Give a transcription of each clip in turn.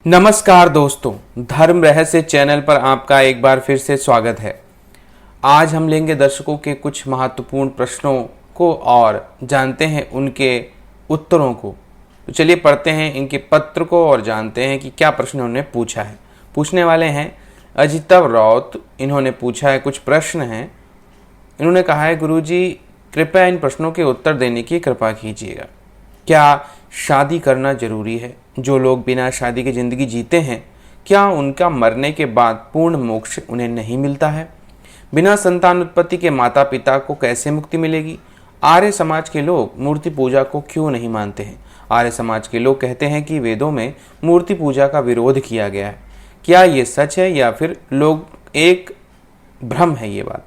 नमस्कार दोस्तों, धर्म रहस्य चैनल पर आपका एक बार फिर से स्वागत है। आज हम लेंगे दर्शकों के कुछ महत्वपूर्ण प्रश्नों को और जानते हैं उनके उत्तरों को। तो चलिए पढ़ते हैं इनके पत्र को और जानते हैं कि क्या प्रश्न उन्होंने पूछा है। पूछने वाले हैं अजितव राउत। इन्होंने पूछा है, कुछ प्रश्न हैं। इन्होंने कहा है, गुरुजी कृपया इन प्रश्नों के उत्तर देने की कृपा कीजिएगा। क्या शादी करना जरूरी है? जो लोग बिना शादी की जिंदगी जीते हैं, क्या उनका मरने के बाद पूर्ण मोक्ष उन्हें नहीं मिलता है? बिना संतान उत्पत्ति के माता पिता को कैसे मुक्ति मिलेगी? आर्य समाज के लोग मूर्ति पूजा को क्यों नहीं मानते हैं? आर्य समाज के लोग कहते हैं कि वेदों में मूर्ति पूजा का विरोध किया गया है। क्या ये सच है या फिर लोग एक भ्रम है ये बात?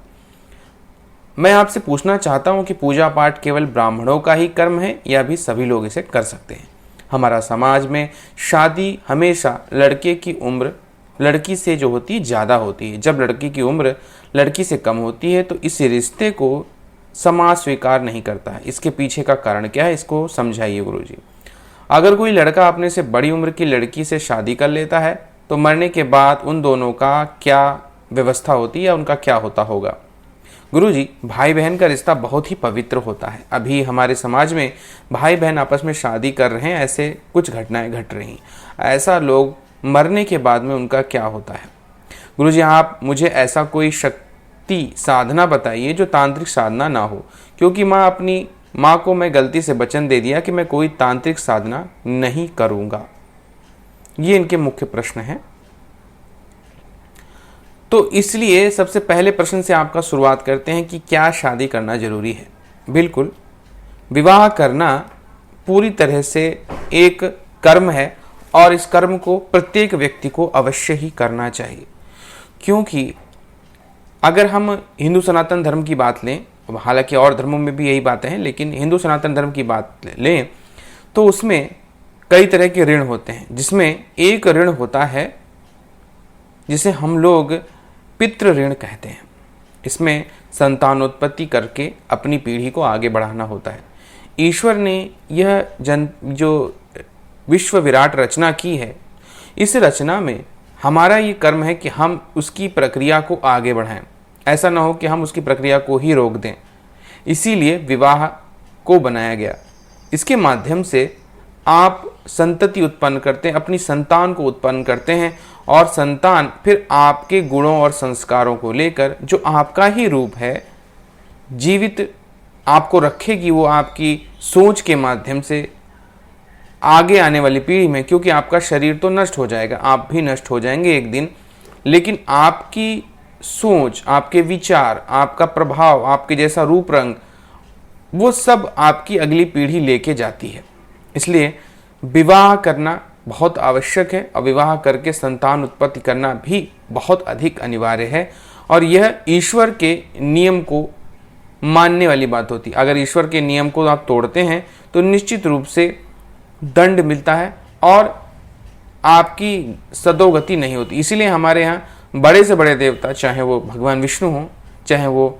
मैं आपसे पूछना चाहता हूं कि पूजा पाठ केवल ब्राह्मणों का ही कर्म है या भी सभी लोग इसे कर सकते हैं? हमारा समाज में शादी हमेशा लड़के की उम्र लड़की से जो होती है ज़्यादा होती है। जब लड़की की उम्र लड़की से कम होती है तो इस रिश्ते को समाज स्वीकार नहीं करता है। इसके पीछे का कारण क्या है, इसको समझाइए गुरुजी। अगर कोई लड़का अपने से बड़ी उम्र की लड़की से शादी कर लेता है तो मरने के बाद उन दोनों का क्या व्यवस्था होती है या उनका क्या होता होगा? गुरुजी, भाई बहन का रिश्ता बहुत ही पवित्र होता है। अभी हमारे समाज में भाई बहन आपस में शादी कर रहे हैं, ऐसे कुछ घटनाएं घट रही। ऐसा लोग मरने के बाद में उनका क्या होता है? गुरुजी, आप मुझे ऐसा कोई शक्ति साधना बताइए जो तांत्रिक साधना ना हो, क्योंकि अपनी माँ को मैं गलती से वचन दे दिया कि मैं कोई तांत्रिक साधना नहीं करूँगा। ये इनके मुख्य प्रश्न हैं। तो इसलिए सबसे पहले प्रश्न से आपका शुरुआत करते हैं कि क्या शादी करना जरूरी है? बिल्कुल, विवाह करना पूरी तरह से एक कर्म है और इस कर्म को प्रत्येक व्यक्ति को अवश्य ही करना चाहिए। क्योंकि अगर हम हिंदू सनातन धर्म की बात लें, हालांकि और धर्मों में भी यही बातें हैं, लेकिन हिंदू सनातन धर्म की बात लें तो उसमें कई तरह के ऋण होते हैं, जिसमें एक ऋण होता है जिसे हम लोग पितृ ऋण कहते हैं। इसमें संतानोत्पत्ति करके अपनी पीढ़ी को आगे बढ़ाना होता है। ईश्वर ने यह जो विश्व विराट रचना की है, इस रचना में हमारा ये कर्म है कि हम उसकी प्रक्रिया को आगे बढ़ाएं। ऐसा ना हो कि हम उसकी प्रक्रिया को ही रोक दें। इसीलिए विवाह को बनाया गया। इसके माध्यम से आप संतति उत्पन्न करते हैं, अपनी संतान को उत्पन्न करते हैं और संतान फिर आपके गुणों और संस्कारों को लेकर जो आपका ही रूप है जीवित आपको रखेगी। वो आपकी सोच के माध्यम से आगे आने वाली पीढ़ी में, क्योंकि आपका शरीर तो नष्ट हो जाएगा, आप भी नष्ट हो जाएंगे एक दिन, लेकिन आपकी सोच, आपके विचार, आपका प्रभाव, आपके जैसा रूप रंग, वो सब आपकी अगली पीढ़ी लेके जाती है। इसलिए विवाह करना बहुत आवश्यक है और विवाह करके संतान उत्पत्ति करना भी बहुत अधिक अनिवार्य है। और यह ईश्वर के नियम को मानने वाली बात होती है। अगर ईश्वर के नियम को आप तोड़ते हैं तो निश्चित रूप से दंड मिलता है और आपकी सदोगति नहीं होती। इसीलिए हमारे यहाँ बड़े से बड़े देवता, चाहे वो भगवान विष्णु हों, चाहे वो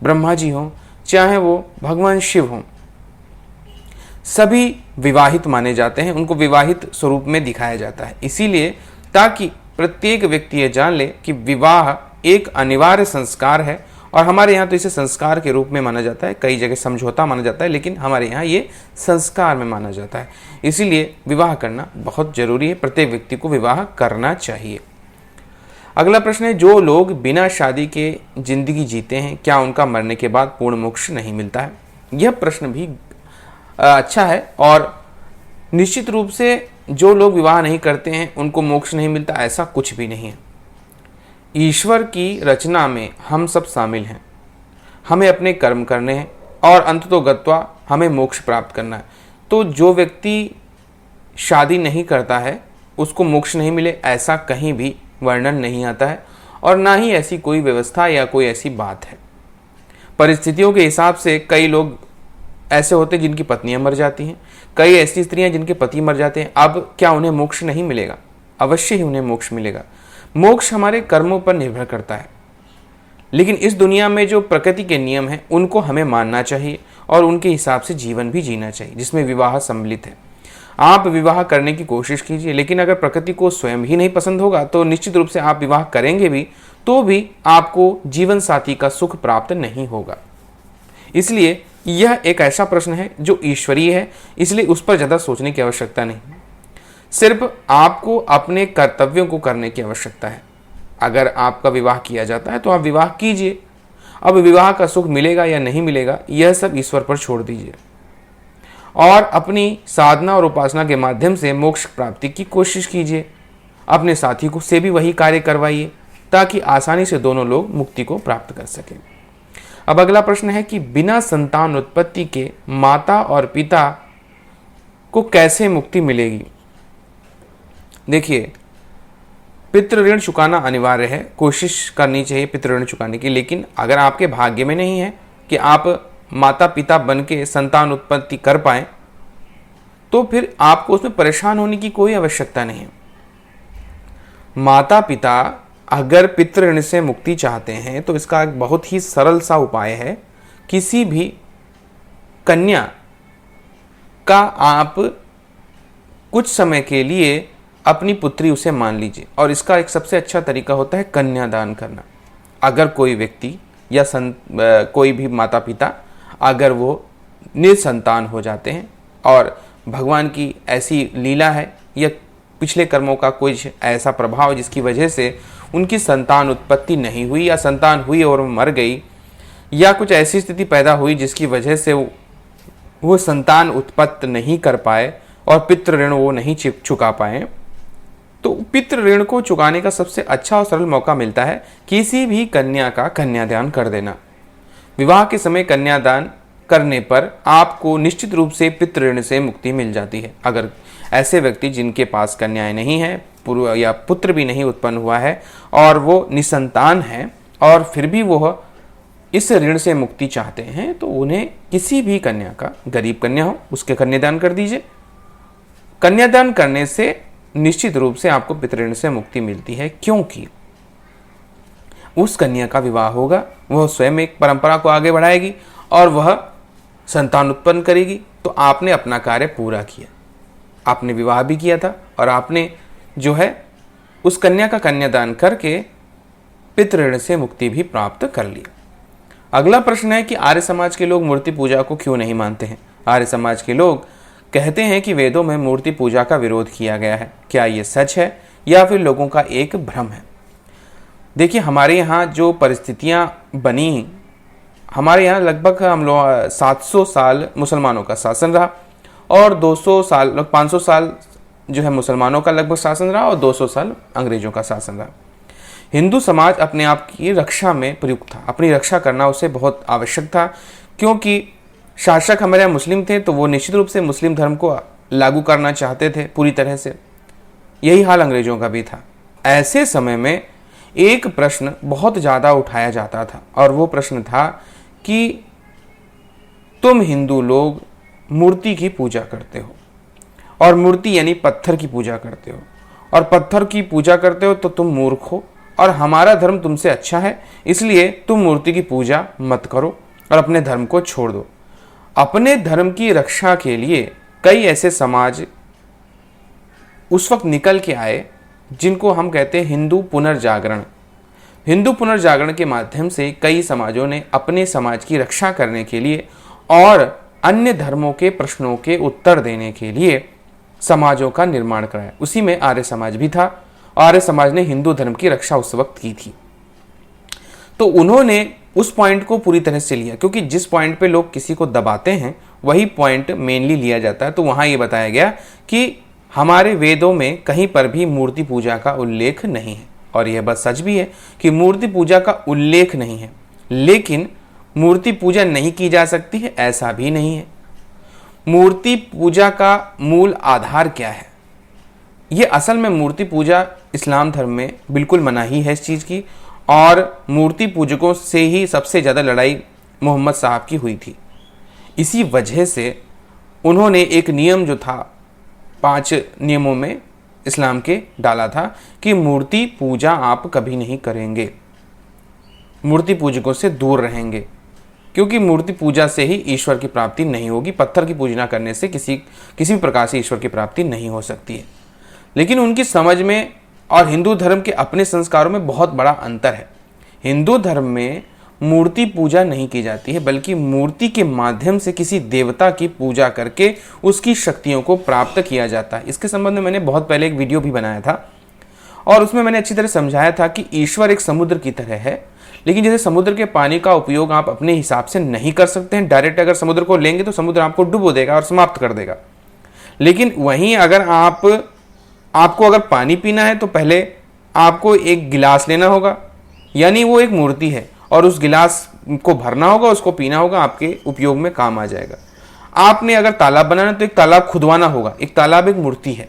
ब्रह्मा जी हों, चाहे वो भगवान शिव हों, सभी विवाहित माने जाते हैं। उनको विवाहित स्वरूप में दिखाया जाता है, इसीलिए ताकि प्रत्येक व्यक्ति ये जान ले कि विवाह एक अनिवार्य संस्कार है। और हमारे यहाँ तो इसे संस्कार के रूप में माना जाता है, कई जगह समझौता माना जाता है, लेकिन हमारे यहाँ ये संस्कार में माना जाता है। इसीलिए विवाह करना बहुत जरूरी है, प्रत्येक व्यक्ति को विवाह करना चाहिए। अगला प्रश्न है, जो लोग बिना शादी के जिंदगी जीते हैं, क्या उनका मरने के बाद पूर्ण मोक्ष नहीं मिलता है? यह प्रश्न भी अच्छा है और निश्चित रूप से जो लोग विवाह नहीं करते हैं उनको मोक्ष नहीं मिलता, ऐसा कुछ भी नहीं है। ईश्वर की रचना में हम सब शामिल हैं। हमें अपने कर्म करने हैं और अंततोगत्वा हमें मोक्ष प्राप्त करना है। तो जो व्यक्ति शादी नहीं करता है उसको मोक्ष नहीं मिले, ऐसा कहीं भी वर्णन नहीं आता है और ना ही ऐसी कोई व्यवस्था या कोई ऐसी बात है। परिस्थितियों के हिसाब से कई लोग ऐसे होते हैं जिनकी पत्नियां मर जाती हैं, कई ऐसी स्त्रियां जिनके पति मर जाते हैं। अब क्या उन्हें मोक्ष नहीं मिलेगा? अवश्य ही उन्हें मोक्ष मिलेगा। मोक्ष हमारे कर्मों पर निर्भर करता है, लेकिन इस दुनिया में जो प्रकृति के नियम हैं उनको हमें मानना चाहिए और उनके हिसाब से जीवन भी जीना चाहिए, जिसमें विवाह सम्मिलित है। आप विवाह करने की कोशिश कीजिए, लेकिन अगर प्रकृति को स्वयं ही नहीं पसंद होगा तो निश्चित रूप से आप विवाह करेंगे भी तो भी आपको जीवन साथी का सुख प्राप्त नहीं होगा। इसलिए यह एक ऐसा प्रश्न है जो ईश्वरीय है, इसलिए उस पर ज़्यादा सोचने की आवश्यकता नहीं। सिर्फ आपको अपने कर्तव्यों को करने की आवश्यकता है। अगर आपका विवाह किया जाता है तो आप विवाह कीजिए। अब विवाह का सुख मिलेगा या नहीं मिलेगा यह सब ईश्वर पर छोड़ दीजिए और अपनी साधना और उपासना के माध्यम से मोक्ष प्राप्ति की कोशिश कीजिए। अपने साथी को से भी वही कार्य करवाइए ताकि आसानी से दोनों लोग मुक्ति को प्राप्त कर सकें। अब अगला प्रश्न है कि बिना संतान उत्पत्ति के माता और पिता को कैसे मुक्ति मिलेगी। देखिए, पितृ ऋण चुकाना अनिवार्य है, कोशिश करनी चाहिए पितृ ऋण चुकाने की, लेकिन अगर आपके भाग्य में नहीं है कि आप माता पिता बन के संतान उत्पत्ति कर पाए तो फिर आपको उसमें परेशान होने की कोई आवश्यकता नहीं है। माता पिता अगर पितृ ऋण से मुक्ति चाहते हैं तो इसका एक बहुत ही सरल सा उपाय है, किसी भी कन्या का आप कुछ समय के लिए अपनी पुत्री उसे मान लीजिए, और इसका एक सबसे अच्छा तरीका होता है कन्यादान करना। अगर कोई व्यक्ति या कोई भी माता पिता अगर वो निसंतान हो जाते हैं और भगवान की ऐसी लीला है या पिछले कर्मों का कुछ ऐसा प्रभाव जिसकी वजह से उनकी संतान उत्पत्ति नहीं हुई या संतान हुई और मर गई, या कुछ ऐसी स्थिति पैदा हुई जिसकी वजह से वो संतान उत्पत्त नहीं कर पाए और पितृ ऋण वो नहीं चुका पाए, तो पितृ ऋण को चुकाने का सबसे अच्छा और सरल मौका मिलता है किसी भी कन्या का कन्यादान कर देना। विवाह के समय कन्यादान करने पर आपको निश्चित रूप से पितृ ऋण से मुक्ति मिल जाती है। अगर ऐसे व्यक्ति जिनके पास कन्याएं नहीं है या पुत्र भी नहीं उत्पन्न हुआ है और वो निसंतान है और फिर भी वो इस ऋण से मुक्ति चाहते हैं तो उन्हें किसी भी कन्या का, गरीब कन्या हो उसके कन्यादान कर दीजिए। कन्यादान करने से निश्चित रूप से आपको पितृ ऋण से मुक्ति मिलती है, क्योंकि उस कन्या का विवाह होगा, वह स्वयं एक परंपरा को आगे बढ़ाएगी और वह संतान उत्पन्न करेगी। तो आपने अपना कार्य पूरा किया, आपने विवाह भी किया था और आपने जो है उस कन्या का कन्यादान करके पितृ ऋण से मुक्ति भी प्राप्त कर लिया। अगला प्रश्न है कि आर्य समाज के लोग मूर्ति पूजा को क्यों नहीं मानते हैं। आर्य समाज के लोग कहते हैं कि वेदों में मूर्ति पूजा का विरोध किया गया है। क्या ये सच है या फिर लोगों का एक भ्रम है। देखिए, हमारे यहाँ जो परिस्थितियाँ बनी, हमारे यहाँ लगभग हम लोग 700 साल मुसलमानों का शासन रहा और 200 साल 500 साल जो है मुसलमानों का लगभग शासन रहा और 200 साल अंग्रेजों का शासन रहा। हिंदू समाज अपने आप की रक्षा में प्रयुक्त था, अपनी रक्षा करना उसे बहुत आवश्यक था, क्योंकि शासक हमारे यहाँ मुस्लिम थे तो वो निश्चित रूप से मुस्लिम धर्म को लागू करना चाहते थे पूरी तरह से। यही हाल अंग्रेजों का भी था। ऐसे समय में एक प्रश्न बहुत ज़्यादा उठाया जाता था और वो प्रश्न था कि तुम हिंदू लोग मूर्ति की पूजा करते हो और मूर्ति यानी पत्थर की पूजा करते हो और पत्थर की पूजा करते हो तो तुम मूर्ख हो और हमारा धर्म तुमसे अच्छा है, इसलिए तुम मूर्ति की पूजा मत करो और अपने धर्म को छोड़ दो। अपने धर्म की रक्षा के लिए कई ऐसे समाज उस वक्त निकल के आए जिनको हम कहते हैं हिंदू पुनर्जागरण। हिंदू पुनर्जागरण के माध्यम से कई समाजों ने अपने समाज की रक्षा करने के लिए और अन्य धर्मों के प्रश्नों के उत्तर देने के लिए समाजों का निर्माण कराया। उसी में आर्य समाज भी था। आर्य समाज ने हिंदू धर्म की रक्षा उस वक्त की थी। तो उन्होंने उस पॉइंट को पूरी तरह से लिया, क्योंकि जिस पॉइंट पे लोग किसी को दबाते हैं वही पॉइंट मेनली लिया जाता है। तो वहाँ ये बताया गया कि हमारे वेदों में कहीं पर भी मूर्ति पूजा का उल्लेख नहीं है, और यह बात सच भी है कि मूर्ति पूजा का उल्लेख नहीं है, लेकिन मूर्ति पूजा नहीं की जा सकती है ऐसा भी नहीं है। मूर्ति पूजा का मूल आधार क्या है? ये असल में मूर्ति पूजा इस्लाम धर्म में बिल्कुल मनाही है इस चीज़ की, और मूर्ति पूजकों से ही सबसे ज़्यादा लड़ाई मोहम्मद साहब की हुई थी। इसी वजह से उन्होंने एक नियम जो था 5 नियमों में इस्लाम के डाला था कि मूर्ति पूजा आप कभी नहीं करेंगे, मूर्ति पूजकों से दूर रहेंगे। क्योंकि मूर्ति पूजा से ही ईश्वर की प्राप्ति नहीं होगी। पत्थर की पूजना करने से किसी भी प्रकार से ईश्वर की प्राप्ति नहीं हो सकती है। लेकिन उनकी समझ में और हिंदू धर्म के अपने संस्कारों में बहुत बड़ा अंतर है। हिंदू धर्म में मूर्ति पूजा नहीं की जाती है, बल्कि मूर्ति के माध्यम से किसी देवता की पूजा करके उसकी शक्तियों को प्राप्त किया जाता है। इसके संबंध में मैंने बहुत पहले एक वीडियो भी बनाया था और उसमें मैंने अच्छी तरह समझाया था कि ईश्वर एक समुद्र की तरह है, लेकिन जैसे समुद्र के पानी का उपयोग आप अपने हिसाब से नहीं कर सकते हैं। डायरेक्ट अगर समुद्र को लेंगे तो समुद्र आपको डुबो देगा और समाप्त कर देगा। लेकिन वहीं अगर आपको अगर पानी पीना है तो पहले आपको एक गिलास लेना होगा, यानी वो एक मूर्ति है, और उस गिलास को भरना होगा, उसको पीना होगा, आपके उपयोग में काम आ जाएगा। आपने अगर तालाब बनाना तो एक तालाब खुदवाना होगा, एक तालाब एक मूर्ति है,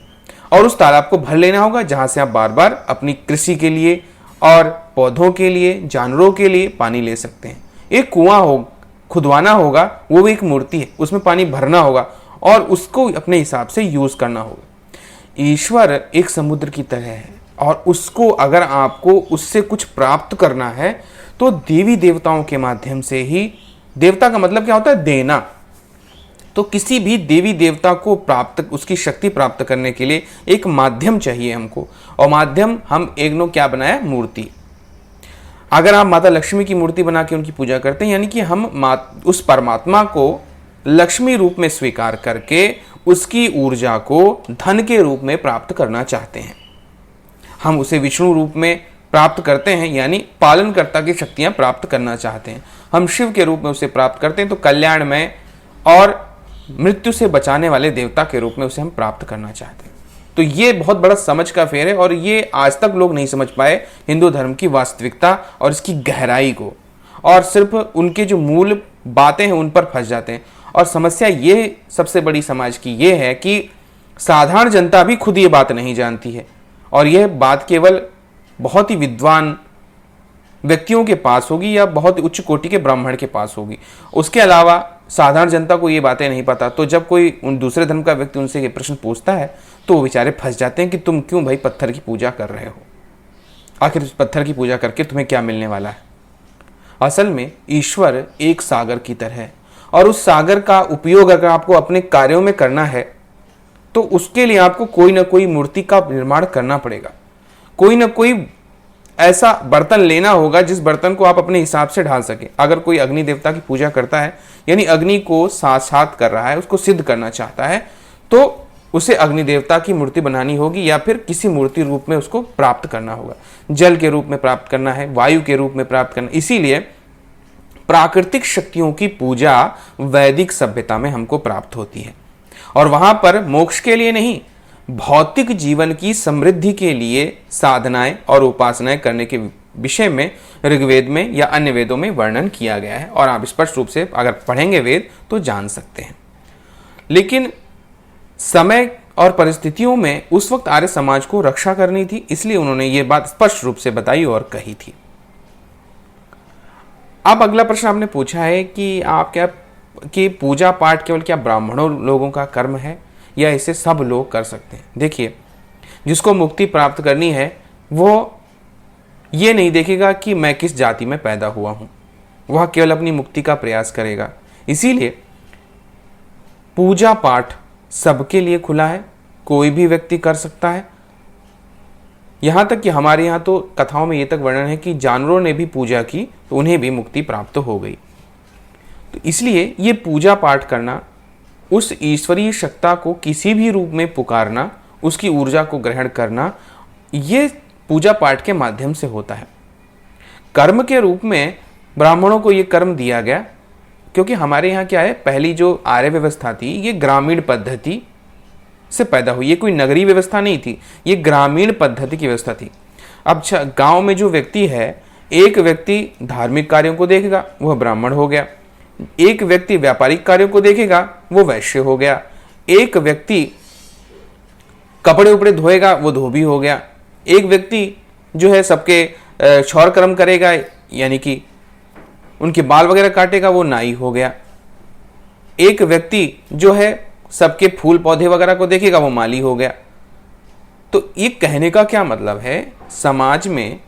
और उस तालाब को भर लेना होगा जहां से आप बार बार अपनी कृषि के लिए और पौधों के लिए, जानवरों के लिए पानी ले सकते हैं। एक कुआं खुदवाना होगा, वो भी एक मूर्ति है, उसमें पानी भरना होगा और उसको अपने हिसाब से यूज करना होगा। ईश्वर एक समुद्र की तरह है और उसको अगर आपको उससे कुछ प्राप्त करना है तो देवी देवताओं के माध्यम से ही। देवता का मतलब क्या होता है? देना। तो किसी भी देवी देवता को उसकी शक्ति प्राप्त करने के लिए एक माध्यम चाहिए हमको, और माध्यम हम एक क्या बनाया? मूर्ति। अगर आप माता लक्ष्मी की मूर्ति बना के उनकी पूजा करते हैं, यानी कि हम उस परमात्मा को लक्ष्मी रूप में स्वीकार करके उसकी ऊर्जा को धन के रूप में प्राप्त करना चाहते हैं। हम उसे विष्णु रूप में प्राप्त करते हैं, यानी पालनकर्ता की शक्तियां प्राप्त करना चाहते हैं। हम शिव के रूप में उसे प्राप्त करते हैं, तो कल्याणमय और मृत्यु से बचाने वाले देवता के रूप में उसे हम प्राप्त करना चाहते हैं। तो ये बहुत बड़ा समझ का फेर है और ये आज तक लोग नहीं समझ पाए हिंदू धर्म की वास्तविकता और इसकी गहराई को, और सिर्फ उनके जो मूल बातें हैं उन पर फंस जाते हैं। और समस्या ये सबसे बड़ी समाज की ये है कि साधारण जनता भी खुद ये बात नहीं जानती है, और यह बात केवल बहुत ही विद्वान व्यक्तियों के पास होगी या बहुत उच्च कोटि के ब्राह्मण के पास होगी। उसके अलावा साधारण जनता को ये बातें नहीं पता। तो जब कोई उन दूसरे धर्म का व्यक्ति उनसे ये प्रश्न पूछता है तो वो बेचारे फंस जाते हैं कि तुम क्यों भाई पत्थर की पूजा कर रहे हो, आखिर उस पत्थर की पूजा करके तुम्हें क्या मिलने वाला है। असल में ईश्वर एक सागर की तरह है, और उस सागर का उपयोग अगर आपको अपने कार्यों में करना है तो उसके लिए आपको कोई ना कोई मूर्ति का निर्माण करना पड़ेगा। कोई ना कोई ऐसा बर्तन लेना होगा जिस बर्तन को आप अपने हिसाब से ढाल सके। अगर कोई अग्नि देवता की पूजा करता है, यानी अग्नि को साक्षात कर रहा है, उसको सिद्ध करना चाहता है, तो उसे अग्नि देवता की मूर्ति बनानी होगी या फिर किसी मूर्ति रूप में उसको प्राप्त करना होगा। जल के रूप में प्राप्त करना है, वायु के रूप में प्राप्त करना। इसीलिए प्राकृतिक शक्तियों की पूजा वैदिक सभ्यता में हमको प्राप्त होती है, और वहां पर मोक्ष के लिए नहीं, भौतिक जीवन की समृद्धि के लिए साधनाएं और उपासनाएं करने के विषय में ऋग्वेद में या अन्य वेदों में वर्णन किया गया है, और आप स्पष्ट रूप से अगर पढ़ेंगे वेद तो जान सकते हैं। लेकिन समय और परिस्थितियों में उस वक्त आर्य समाज को रक्षा करनी थी, इसलिए उन्होंने ये बात स्पष्ट रूप से बताई और कही थी। अब अगला प्रश्न आपने पूछा है कि पूजा पाठ केवल क्या ब्राह्मणों लोगों का कर्म है या इसे सब लोग कर सकते हैं। देखिए, जिसको मुक्ति प्राप्त करनी है वो ये नहीं देखेगा कि मैं किस जाति में पैदा हुआ हूं, वह केवल अपनी मुक्ति का प्रयास करेगा। इसीलिए पूजा पाठ सबके लिए खुला है, कोई भी व्यक्ति कर सकता है। यहां तक कि हमारे यहाँ तो कथाओं में ये तक वर्णन है कि जानवरों ने भी पूजा की तो उन्हें भी मुक्ति प्राप्त हो गई। तो इसलिए ये पूजा पाठ करना, उस ईश्वरीय शक्ति को किसी भी रूप में पुकारना, उसकी ऊर्जा को ग्रहण करना, ये पूजा पाठ के माध्यम से होता है। कर्म के रूप में ब्राह्मणों को ये कर्म दिया गया, क्योंकि हमारे यहाँ क्या है, पहली जो आर्य व्यवस्था थी ये ग्रामीण पद्धति से पैदा हुई, ये कोई नगरीय व्यवस्था नहीं थी, ये ग्रामीण पद्धति की व्यवस्था थी। अब गांव में जो व्यक्ति है, एक व्यक्ति धार्मिक कार्यों को देखेगा, वह ब्राह्मण हो गया। एक व्यक्ति व्यापारिक कार्यों को देखेगा, वो वैश्य हो गया। एक व्यक्ति कपड़े उपड़े धोएगा, वो धोबी हो गया। एक व्यक्ति जो है सबके क्षौर कर्म करेगा, यानी कि उनके बाल वगैरह काटेगा, वो नाई हो गया। एक व्यक्ति जो है सबके फूल पौधे वगैरह को देखेगा, वो माली हो गया। तो ये कहने का क्या मतलब है, समाज में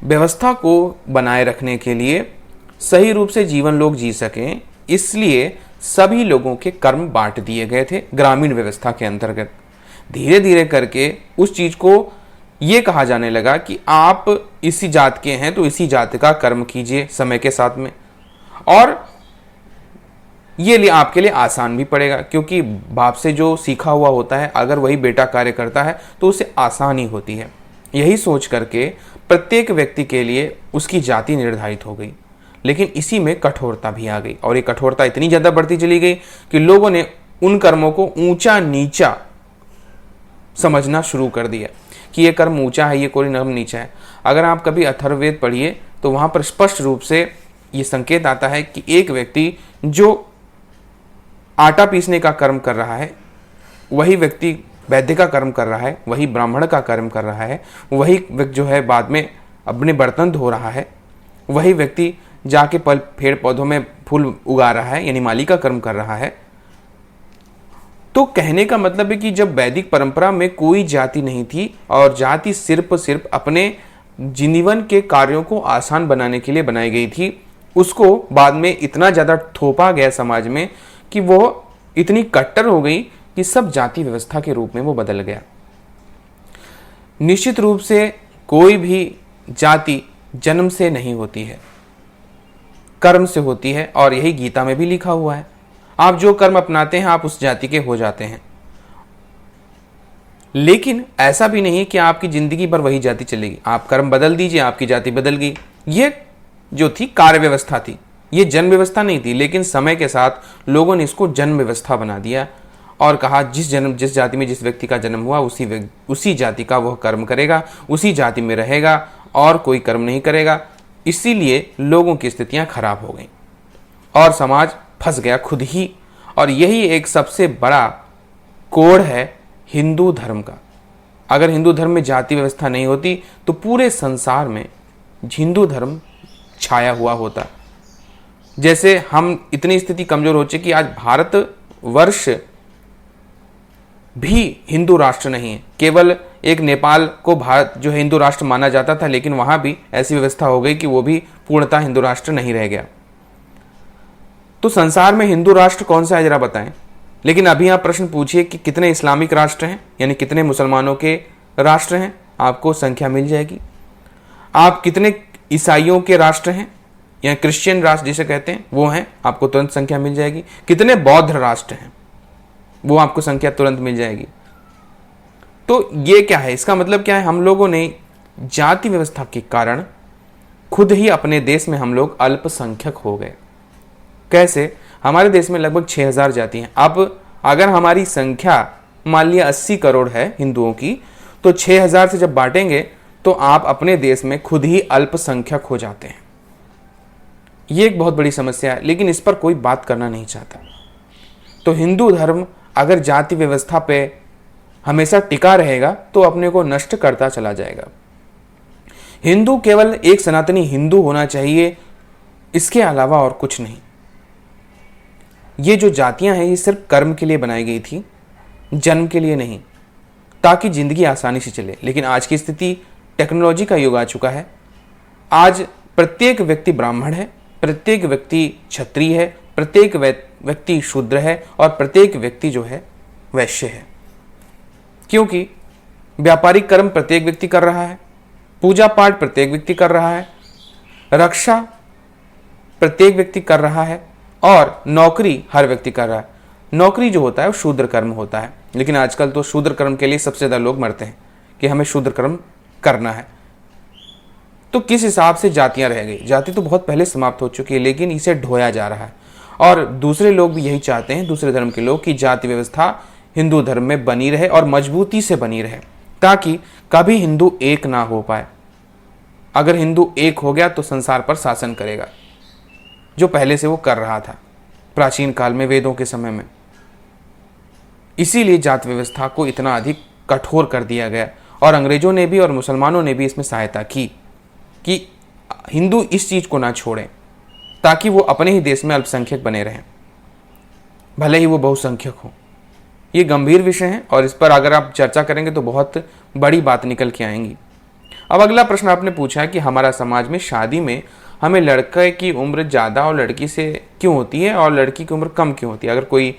व्यवस्था को बनाए रखने के लिए सही रूप से जीवन लोग जी सकें, इसलिए सभी लोगों के कर्म बांट दिए गए थे ग्रामीण व्यवस्था के अंतर्गत। धीरे धीरे करके उस चीज को ये कहा जाने लगा कि आप इसी जात के हैं तो इसी जात का कर्म कीजिए समय के साथ में, और ये लिए आपके लिए आसान भी पड़ेगा, क्योंकि बाप से जो सीखा हुआ होता है अगर वही बेटा कार्य करता है तो उसे आसानी होती है। यही सोच करके प्रत्येक व्यक्ति के लिए उसकी जाति निर्धारित हो गई, लेकिन इसी में कठोरता भी आ गई, और ये कठोरता इतनी ज़्यादा बढ़ती चली गई कि लोगों ने उन कर्मों को ऊंचा नीचा समझना शुरू कर दिया कि ये कर्म ऊंचा है, ये कोई कर्म नीचा है। अगर आप कभी अथर्ववेद पढ़िए तो वहाँ पर स्पष्ट रूप से ये संकेत आता है कि एक व्यक्ति जो आटा पीसने का कर्म कर रहा है, वही व्यक्ति वैद्य का कर्म कर रहा है, वही ब्राह्मण का कर्म कर रहा है, वही व्यक्ति जो है बाद में अपने बर्तन धो रहा है, वही व्यक्ति जाके पेड़ पौधों में फूल उगा रहा है, यानी माली का कर्म कर रहा है। तो कहने का मतलब है कि जब वैदिक परंपरा में कोई जाति नहीं थी और जाति सिर्फ अपने जीवन के कार्यों को आसान बनाने के लिए बनाई गई थी, उसको बाद में इतना ज़्यादा थोपा गया समाज में कि वो इतनी कट्टर हो गई कि सब जाति व्यवस्था के रूप में वो बदल गया। निश्चित रूप से कोई भी जाति जन्म से नहीं होती है, कर्म से होती है, और यही गीता में भी लिखा हुआ है। आप जो कर्म अपनाते हैं आप उस जाति के हो जाते हैं। लेकिन ऐसा भी नहीं कि आपकी जिंदगी भर वही जाति चलेगी। आप कर्म बदल दीजिए, आपकी जाति बदल गई। ये जो थी कार्य व्यवस्था थी, ये जन्म व्यवस्था नहीं थी। लेकिन समय के साथ लोगों ने इसको जन्म व्यवस्था बना दिया और कहा जिस जाति में जिस व्यक्ति का जन्म हुआ उसी जाति का वह कर्म करेगा, उसी जाति में रहेगा और कोई कर्म नहीं करेगा। इसीलिए लोगों की स्थितियां खराब हो गई और समाज फंस गया खुद ही। और यही एक सबसे बड़ा कोड़ है हिंदू धर्म का। अगर हिंदू धर्म में जाति व्यवस्था नहीं होती तो पूरे संसार में हिंदू धर्म छाया हुआ होता। जैसे हम इतनी स्थिति कमजोर हो चुकी कि आज भारत वर्ष भी हिंदू राष्ट्र नहीं है। केवल एक नेपाल को भारत जो है हिंदू राष्ट्र माना जाता था, लेकिन वहां भी ऐसी व्यवस्था हो गई कि वो भी पूर्णतः हिंदू राष्ट्र नहीं रह गया। तो संसार में हिंदू राष्ट्र कौन सा है जरा बताएं। लेकिन अभी आप प्रश्न पूछिए कि कितने इस्लामिक राष्ट्र हैं, यानी कितने मुसलमानों के राष्ट्र हैं, आपको संख्या मिल जाएगी। आप कितने ईसाइयों के राष्ट्र हैं या क्रिश्चियन राष्ट्र जिसे कहते हैं वो हैं, आपको तुरंत संख्या मिल जाएगी। कितने बौद्ध राष्ट्र हैं वो आपको संख्या तुरंत मिल जाएगी। तो ये क्या है, इसका मतलब क्या है, हम लोगों ने जाति व्यवस्था के कारण खुद ही अपने देश में हम लोग अल्पसंख्यक हो गए। कैसे? हमारे देश में लगभग 6000 जाति हैं। अब अगर हमारी संख्या मान लिया 80 करोड़ है हिंदुओं की, तो 6000 से जब बांटेंगे तो आप अपने देश में खुद ही अल्पसंख्यक हो जाते हैं। ये एक बहुत बड़ी समस्या है, लेकिन इस पर कोई बात करना नहीं चाहता। तो हिंदू धर्म अगर जाति व्यवस्था पे हमेशा टिका रहेगा तो अपने को नष्ट करता चला जाएगा। हिंदू केवल एक सनातनी हिंदू होना चाहिए, इसके अलावा और कुछ नहीं। ये जो जातियां हैं ये सिर्फ कर्म के लिए बनाई गई थी, जन्म के लिए नहीं, ताकि जिंदगी आसानी से चले। लेकिन आज की स्थिति, टेक्नोलॉजी का युग आ चुका है। आज प्रत्येक व्यक्ति ब्राह्मण है, प्रत्येक व्यक्ति क्षत्रिय है, प्रत्येक व्यक्ति शूद्र है और प्रत्येक व्यक्ति जो है वैश्य है। क्योंकि व्यापारिक कर्म प्रत्येक व्यक्ति कर रहा है, पूजा पाठ प्रत्येक व्यक्ति कर रहा है, रक्षा प्रत्येक व्यक्ति कर रहा है और नौकरी हर व्यक्ति कर रहा है। नौकरी जो होता है वो शूद्र कर्म होता है, लेकिन आजकल तो शूद्र कर्म के लिए सबसे ज़्यादा लोग मरते हैं कि हमें शूद्र कर्म करना है। तो किस हिसाब से जातियां रह गई? जाति तो बहुत पहले समाप्त हो चुकी है, लेकिन इसे ढोया जा रहा है। और दूसरे लोग भी यही चाहते हैं, दूसरे धर्म के लोग, कि जाति व्यवस्था हिंदू धर्म में बनी रहे और मजबूती से बनी रहे, ताकि कभी हिंदू एक ना हो पाए। अगर हिंदू एक हो गया तो संसार पर शासन करेगा, जो पहले से वो कर रहा था प्राचीन काल में, वेदों के समय में। इसीलिए जाति व्यवस्था को इतना अधिक कठोर कर दिया गया और अंग्रेजों ने भी और मुसलमानों ने भी इसमें सहायता की कि हिंदू इस चीज को ना छोड़ें, ताकि वो अपने ही देश में अल्पसंख्यक बने रहें, भले ही वो बहुसंख्यक हो। ये गंभीर विषय है और इस पर अगर आप चर्चा करेंगे तो बहुत बड़ी बात निकल के आएंगी। अब अगला प्रश्न आपने पूछा कि हमारा समाज में शादी में हमें लड़के की उम्र ज़्यादा और लड़की से क्यों होती है और लड़की की उम्र कम क्यों होती है। अगर कोई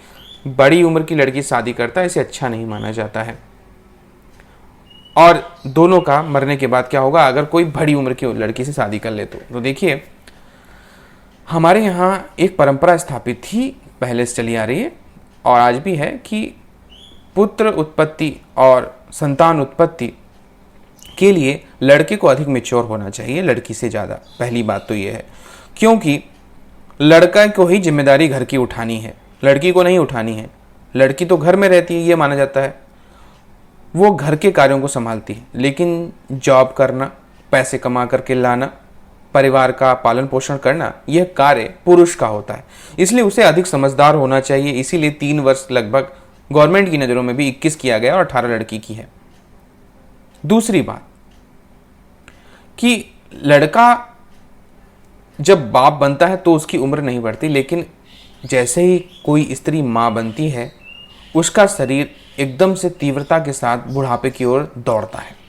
बड़ी उम्र की लड़की शादी करता है इसे अच्छा नहीं माना जाता है। और दोनों का मरने के बाद क्या होगा अगर कोई बड़ी उम्र की लड़की से शादी कर ले तो देखिए हमारे यहाँ एक परंपरा स्थापित थी, पहले से चली आ रही है और आज भी है, कि पुत्र उत्पत्ति और संतान उत्पत्ति के लिए लड़के को अधिक मैच्योर होना चाहिए लड़की से ज़्यादा। पहली बात तो ये है, क्योंकि लड़का को ही जिम्मेदारी घर की उठानी है, लड़की को नहीं उठानी है। लड़की तो घर में रहती है, ये माना जाता है, वो घर के कार्यों को संभालती है, लेकिन जॉब करना, पैसे कमा करके लाना, परिवार का पालन पोषण करना, यह कार्य पुरुष का होता है। इसलिए उसे अधिक समझदार होना चाहिए। इसीलिए 3 वर्ष लगभग गवर्नमेंट की नज़रों में भी 21 किया गया और 18 लड़की की है। दूसरी बात कि लड़का जब बाप बनता है तो उसकी उम्र नहीं बढ़ती, लेकिन जैसे ही कोई स्त्री माँ बनती है उसका शरीर एकदम से तीव्रता के साथ बुढ़ापे की ओर दौड़ता है।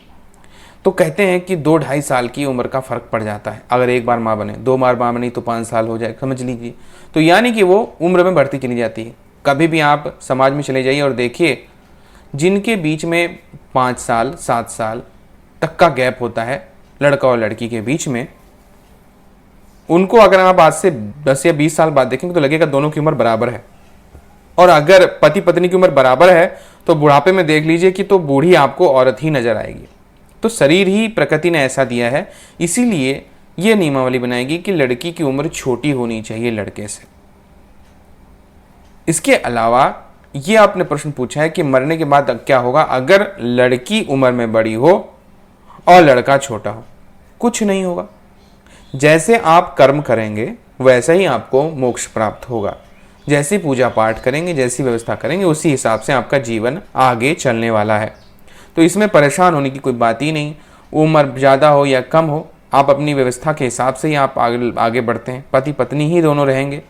तो कहते हैं कि 2-2.5 साल की उम्र का फर्क पड़ जाता है। अगर एक बार माँ बने, 2 बार माँ बनी तो 5 साल हो जाए, समझ लीजिए। तो यानी कि वो उम्र में बढ़ती चली जाती है। कभी भी आप समाज में चले जाइए और देखिए जिनके बीच में 5 साल 7 साल तक का गैप होता है लड़का और लड़की के बीच में, उनको अगर आप आज से 10 या 20 साल बाद देखेंगे तो लगेगा दोनों की उम्र बराबर है। और अगर पति पत्नी की उम्र बराबर है तो बुढ़ापे में देख लीजिए कि तो बूढ़ी आपको औरत ही नजर आएगी। तो शरीर ही प्रकृति ने ऐसा दिया है, इसीलिए यह नियमावली बनाएगी कि लड़की की उम्र छोटी होनी चाहिए लड़के से। इसके अलावा ये आपने प्रश्न पूछा है कि मरने के बाद क्या होगा अगर लड़की उम्र में बड़ी हो और लड़का छोटा हो। कुछ नहीं होगा, जैसे आप कर्म करेंगे वैसा ही आपको मोक्ष प्राप्त होगा। जैसी पूजा पाठ करेंगे, जैसी व्यवस्था करेंगे, उसी हिसाब से आपका जीवन आगे चलने वाला है। तो इसमें परेशान होने की कोई बात ही नहीं। उम्र ज़्यादा हो या कम हो, आप अपनी व्यवस्था के हिसाब से ही आप आगे बढ़ते हैं। पति पत्नी ही दोनों रहेंगे।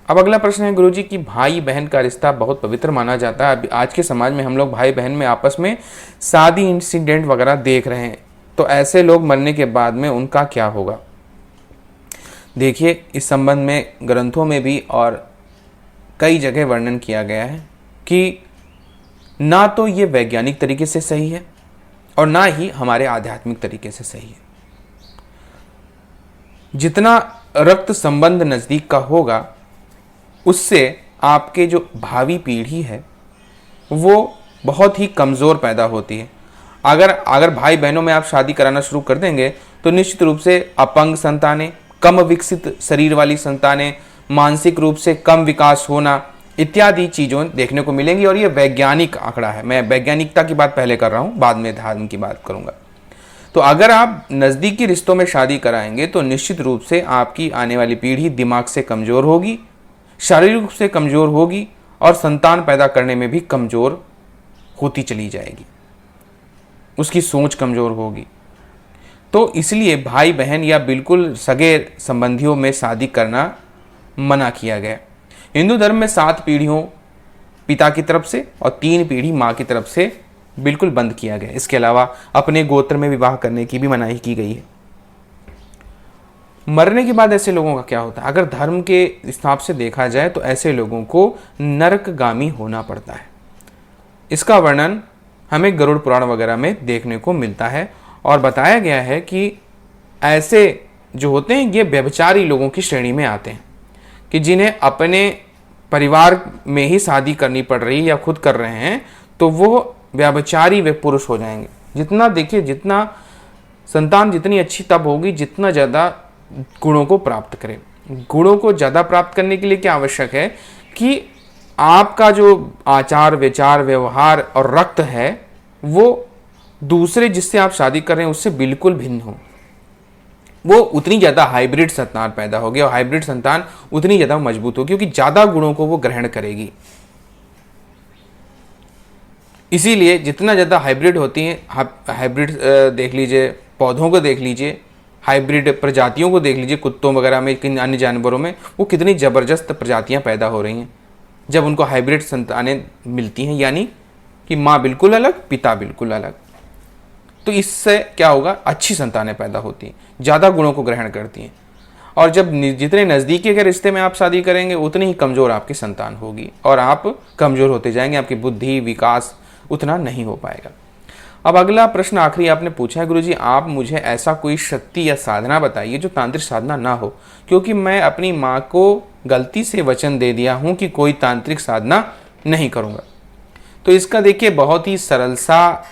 अब अगला प्रश्न है गुरुजी कि भाई बहन का रिश्ता बहुत पवित्र माना जाता है। आज के समाज में हम लोग भाई बहन में आपस में शादी इंसिडेंट वगैरह देख रहे हैं, तो ऐसे लोग मरने के बाद में उनका क्या होगा। देखिए इस संबंध में ग्रंथों में भी और कई जगह वर्णन किया गया है कि ना तो ये वैज्ञानिक तरीके से सही है और ना ही हमारे आध्यात्मिक तरीके से सही है। जितना रक्त संबंध नज़दीक का होगा उससे आपके जो भावी पीढ़ी है वो बहुत ही कमज़ोर पैदा होती है। अगर भाई बहनों में आप शादी कराना शुरू कर देंगे तो निश्चित रूप से अपंग संतानें, कम विकसित शरीर वाली संतानें, मानसिक रूप से कम विकास होना इत्यादि चीज़ों देखने को मिलेंगी। और ये वैज्ञानिक आंकड़ा है। मैं वैज्ञानिकता की बात पहले कर रहा हूँ, बाद में धर्म की बात करूँगा। तो अगर आप नज़दीकी रिश्तों में शादी कराएंगे तो निश्चित रूप से आपकी आने वाली पीढ़ी दिमाग से कमज़ोर होगी, शारीरिक रूप से कमज़ोर होगी और संतान पैदा करने में भी कमज़ोर होती चली जाएगी। उसकी सोच कमज़ोर होगी। तो इसलिए भाई बहन या बिल्कुल सगे संबंधियों में शादी करना मना किया गया। हिंदू धर्म में 7 पीढ़ियों पिता की तरफ से और 3 पीढ़ी माँ की तरफ से बिल्कुल बंद किया गया। इसके अलावा अपने गोत्र में विवाह करने की भी मनाही की गई है। मरने के बाद ऐसे लोगों का क्या होता है। अगर धर्म के हिसाब से देखा जाए तो ऐसे लोगों को नरकगामी होना पड़ता है। इसका वर्णन हमें गरुड़ पुराण वगैरह में देखने को मिलता है और बताया गया है कि ऐसे जो होते हैं ये व्यभिचारी लोगों की श्रेणी में आते हैं कि जिन्हें अपने परिवार में ही शादी करनी पड़ रही है या खुद कर रहे हैं तो वो व्यभिचारी वे पुरुष हो जाएंगे। जितना देखिए, जितना संतान जितनी अच्छी तब होगी जितना ज़्यादा गुणों को प्राप्त करें। गुणों को ज़्यादा प्राप्त करने के लिए क्या आवश्यक है कि आपका जो आचार विचार व्यवहार और रक्त है वो दूसरे जिससे आप शादी कर रहे हैं उससे बिल्कुल भिन्न हो। वो उतनी ज़्यादा हाइब्रिड संतान पैदा होगी और हाइब्रिड संतान उतनी ज़्यादा मजबूत होगी क्योंकि ज़्यादा गुणों को वो ग्रहण करेगी। इसीलिए जितना ज़्यादा हाइब्रिड होती हैं, हाइब्रिड देख लीजिए, पौधों को देख लीजिए, हाइब्रिड प्रजातियों को देख लीजिए, कुत्तों वगैरह में, किन अन्य जानवरों में, वो कितनी ज़बरदस्त प्रजातियां पैदा हो रही हैं जब उनको हाइब्रिड संतानें मिलती हैं। यानी कि माँ बिल्कुल अलग, पिता बिल्कुल अलग। तो इससे क्या होगा, अच्छी संतानें पैदा होती हैं, ज़्यादा गुणों को ग्रहण करती हैं। और जब जितने नज़दीकी के रिश्ते में आप शादी करेंगे उतनी ही कमज़ोर आपकी संतान होगी और आप कमज़ोर होते जाएंगे, आपकी बुद्धि विकास उतना नहीं हो पाएगा। अब अगला प्रश्न आखिरी आपने पूछा है, गुरुजी आप मुझे ऐसा कोई शक्ति या साधना बताइए जो तांत्रिक साधना ना हो, क्योंकि मैं अपनी माँ को गलती से वचन दे दिया हूँ कि कोई तांत्रिक साधना नहीं करूँगा। तो इसका देखिए बहुत ही सरल सा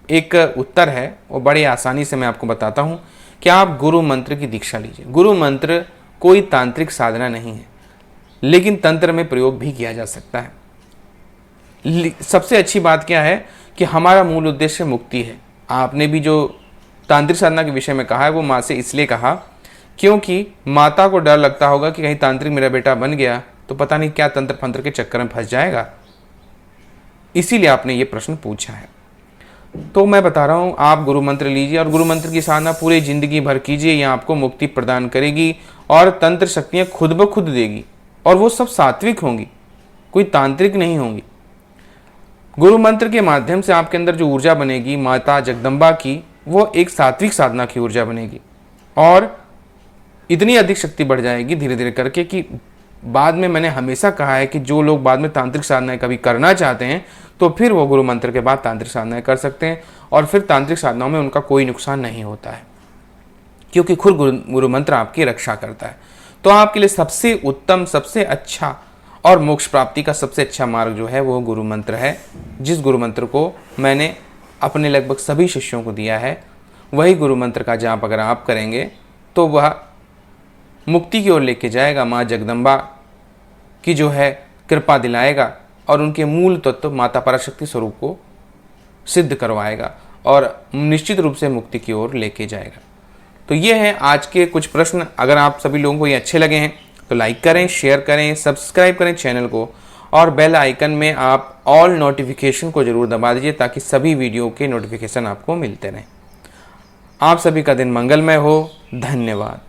एक उत्तर है और बड़ी आसानी से मैं आपको बताता हूँ कि आप गुरु मंत्र की दीक्षा लीजिए। गुरु मंत्र कोई तांत्रिक साधना नहीं है, लेकिन तंत्र में प्रयोग भी किया जा सकता है। सबसे अच्छी बात क्या है कि हमारा मूल उद्देश्य मुक्ति है। आपने भी जो तांत्रिक साधना के विषय में कहा है वो माँ से इसलिए कहा क्योंकि माता को डर लगता होगा कि कहीं तांत्रिक मेरा बेटा बन गया तो पता नहीं क्या तंत्र फंत्र के चक्कर में फंस जाएगा, इसीलिए आपने ये प्रश्न पूछा है। तो मैं बता रहा हूँ आप गुरु मंत्र लीजिए और गुरु मंत्र की साधना पूरी जिंदगी भर कीजिए, यह आपको मुक्ति प्रदान करेगी और तंत्र शक्तियाँ खुद ब खुद देगी और वो सब सात्विक होंगी, कोई तांत्रिक नहीं होंगी। गुरु मंत्र के माध्यम से आपके अंदर जो ऊर्जा बनेगी माता जगदम्बा की, वो एक सात्विक साधना की ऊर्जा बनेगी और इतनी अधिक शक्ति बढ़ जाएगी धीरे धीरे करके कि बाद में मैंने हमेशा कहा है कि जो लोग बाद में तांत्रिक साधनाएं कभी करना चाहते हैं तो फिर वो गुरु मंत्र के बाद तांत्रिक साधनाएं कर सकते हैं और फिर तांत्रिक साधनाओं में उनका कोई नुकसान नहीं होता है, क्योंकि खुद गुरु मंत्र आपकी रक्षा करता है। तो आपके लिए सबसे उत्तम, सबसे अच्छा और मोक्ष प्राप्ति का सबसे अच्छा मार्ग जो है वो गुरु मंत्र है, जिस गुरु मंत्र को मैंने अपने लगभग सभी शिष्यों को दिया है। वही गुरु मंत्र का जाप अगर आप करेंगे तो वह मुक्ति की ओर लेके जाएगा, माँ जगदम्बा की जो है कृपा दिलाएगा और उनके मूल तत्व माता पराशक्ति स्वरूप को सिद्ध करवाएगा और निश्चित रूप से मुक्ति की ओर लेके जाएगा। तो ये है आज के कुछ प्रश्न। अगर आप सभी लोगों को ये अच्छे लगे हैं तो लाइक करें, शेयर करें, सब्सक्राइब करें चैनल को और बेल आइकन में आप ऑल नोटिफिकेशन को जरूर दबा दीजिए ताकि सभी वीडियो के नोटिफिकेशन आपको मिलते रहें। आप सभी का दिन मंगलमय हो। धन्यवाद।